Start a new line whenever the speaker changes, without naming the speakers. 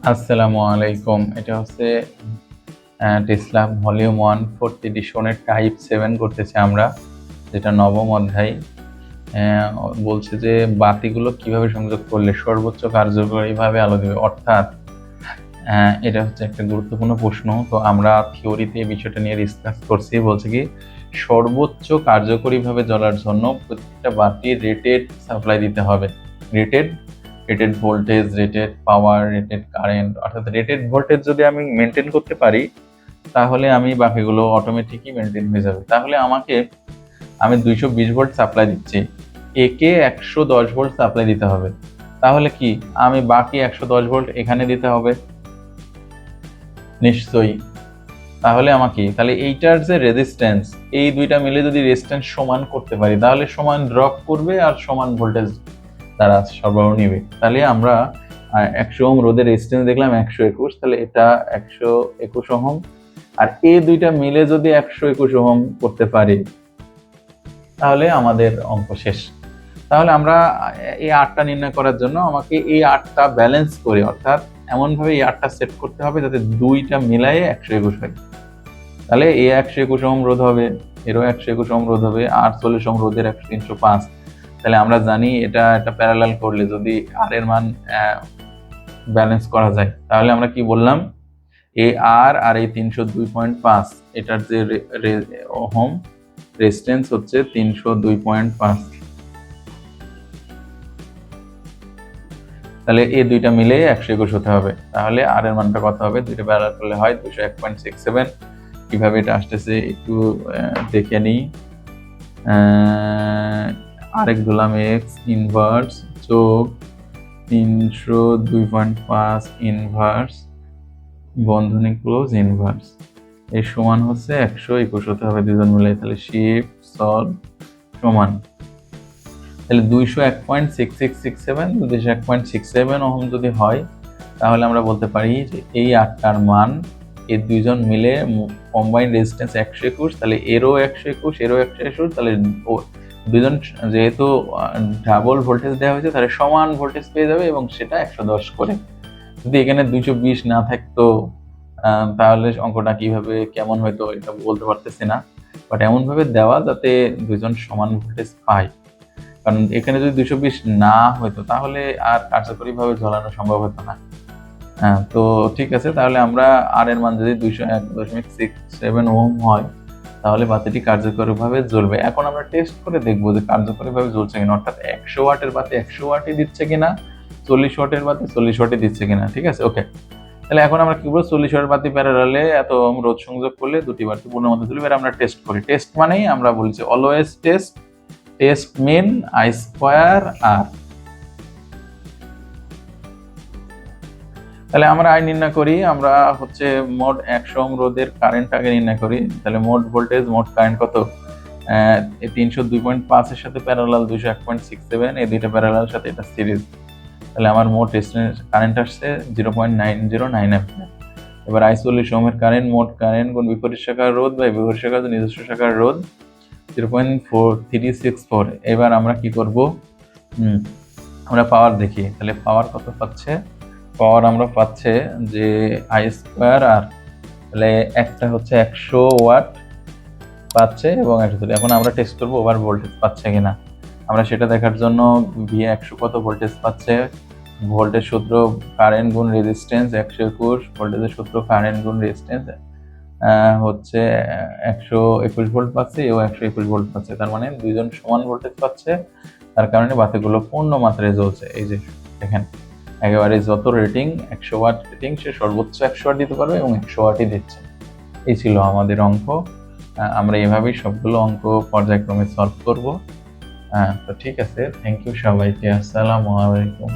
আসসালামু আলাইকুম। এটা হচ্ছে টেসলা ভলিউম 1 4th এডিশনের টাইপ 7 করতেছি আমরা, যেটা নবম অধ্যায়। বলছে যে বাতিগুলো কিভাবে সংযোগ করলে সর্বোচ্চ কার্যকরীভাবে আলো দেবে, অর্থাৎ এটা হচ্ছে একটা গুরুত্বপূর্ণ প্রশ্ন। তো আমরা থিওরিতে এই বিষয়টা নিয়ে ডিসকাস করছি। বলছে কি সর্বোচ্চ কার্যকরীভাবে জ্বলার জন্য প্রত্যেকটা বাতির রেটেড সাপ্লাই দিতে হবে। Rated voltage, rated power, rated current, অর্থাৎ রেটেড ভোল্টেজ যদি আমি মেনটেন করতে পারি তাহলে আমি বাকিগুলো অটোমেটিকই মেনটেন হয়ে যাবে। তাহলে আমি 220 ভোল্ট সাপ্লাই দিচ্ছি, একে 110 ভোল্ট সাপ্লাই দিতে হবে। তাহলে কি আমি বাকি 110 ভোল্ট এখানে দিতে হবে? নিশ্চয়ই। তাহলে এইটার যে রেজিস্ট্যান্স, এই দুইটা মিলে যদি রেজিস্ট্যান্স সমান করতে পারি তাহলে সমান ড্রপ করবে আর সমান ভোল্টেজ তারা সরবরাহ নিবে। তাহলে আমরা 100 ওহম রোধের রেজিস্ট্যান্স দেখলাম 121, তাহলে এটা 121 ওহম, আর এই দুইটা মিলে যদি 121 ওহম করতে পারি তাহলে আমাদের অঙ্ক শেষ। তাহলে আমরা এই আটটা নির্ণয় করার জন্য আমাকে এই আটটা ব্যালেন্স করে, অর্থাৎ এমনভাবে এই আটটা সেট করতে হবে যাতে দুইটা মিলায়ে 121 হয়। তাহলে এ 121 ওহম রোধ হবে, এরও 121 ওহম রোধ হবে, আর 40 ওহম রোধের 305। তাহলে আমরা জানি এটা প্যারালাল করলে যদি আর এর মান ব্যালেন্স করা যায়, তাহলে আমরা কি বললাম, এ আর এই 302.5, এটার যে ওহম রেজিস্ট্যান্স হচ্ছে 302.5। তাহলে এই দুইটা মিলে 121 হতে হবে। তাহলে আর এর মানটা কত হবে? দুইটা প্যারালাল করলে হয় 201.67। কিভাবে এটা আসতেছে একটু দেখে নিই। আরেক ধরলাম এক্স ইনভার্স যোগ 302.5 ইনভার্স বন্ধনী ক্লোজ ইনভার্স, এই সমান হচ্ছে 121 হতে হবে দুজন মিলে। তাহলে শিফট সলভ সমান, তাহলে 201.6667, 201.67 ওহম যদি হয় তাহলে আমরা বলতে পারি যে এই আটটার মান, এই দুইজন মিলে কম্বাইন্ড রেজিস্ট্যান্স 121, তাহলে এরও 121, এরও 121, তাহলে দুজন যেহেতু ডাবল ভোল্টেজ দেওয়া হয়েছে তাহলে সমান ভোল্টেজ পেয়ে যাবে এবং সেটা 110 করে। যদি এখানে 220 না থাকতো তাহলে অঙ্কটা কিভাবে কেমন হয়তো এটা বলতে পারতেছি না, বাট এমনভাবে দেওয়া যাতে দুজন সমান ভোল্টেজ পায়। কারণ এখানে যদি 220 না হতো তাহলে আর কার্যকরীভাবে জ্বলানো সম্ভব হতো না। তো ঠিক আছে, তাহলে আমরা আর এর মান যদি 201.67 ওহম হয় তাহলে বাতিটি কার্যকরীভাবে জ্বলবে। এখন আমরা টেস্ট করে দেখবো যে কার্যকরীভাবে জ্বলছে কিনা, অর্থাৎ 100 ওয়াটের বাতি 100 ওয়াটই দিচ্ছে কিনা, 40 ওয়াটের বাতি 40 ওয়াটই দিচ্ছে কিনা। ঠিক আছে, ওকে। তাহলে এখন আমরা কি বলবো, 40 ওয়াটের বাতি প্যারালালে এত ওহম রোধ সংযোগ করলে দুটি বাতি পূর্ণ মতো জ্বলবে। আমরা টেস্ট করি। টেস্ট মানেই আমরা বলছি always test mean I square R. তাহলে আমরা আই নির্ণয় করি। আমরা হচ্ছে মোট 100 ওহম রোধের কারেন্ট আগে নির্ণয় করি। তাহলে মোট ভোল্টেজ, মোট কারেন্ট কত? 302.5 এর সাথে প্যারালাল 201.67, এই দুইটা প্যারালাল সাথে এটা সিরিজ। তাহলে আমার মোট কারেন্ট আসছে 0.9009 অ্যাম্পিয়ার। এবার আই 40 ওহমের কারেন্ট, মোট কারেন্ট গুণ বিপরীত শাখার রোধ বা বিপরীত শাখার নিজস্ব শাখার রোধ 0.4364। এবার আমরা কি করব, আমরা পাওয়ার দেখি। তাহলে পাওয়ার কত পাচ্ছে? পাওয়ার আমরা পাচ্ছে যে আই স্কোয়ার আর, তাহলে একটা হচ্ছে 100 ওয়াট পাচ্ছে এবং এখন আমরা টেস্ট করবো ওভার ভোল্টেজ পাচ্ছে কিনা। আমরা সেটা দেখার জন্য V100 কত ভোল্টেজ পাচ্ছে, ভোল্টেজ সূত্র কারেন্ট গুণ রেজিস্ট্যান্স 121, ভোল্টেজের সূত্র কারেন্ট গুণ রেজিস্ট্যান্স হচ্ছে 121 ভোল্ট পাচ্ছে, এও 121 ভোল্ট পাচ্ছে। তার মানে দুইজন সমান ভোল্টেজ পাচ্ছে, তার কারণে বাতিগুলো পূর্ণ মাত্রায় জ্বলছে। এই যে দেখেন, একেবারে যত রেটিং 100 ওয়াট রেটিং, সে সর্বোচ্চ 100 ওয়াট দিতে পারবে এবং 100 ওয়াটই দিচ্ছে। এই ছিল আমাদের অঙ্ক। আমরা এভাবেই সবগুলো অঙ্ক পর্যায়ক্রমে সলভ করব। তো ঠিক আছে, থ্যাংক ইউ সবাইকে। আসসালামু আলাইকুম।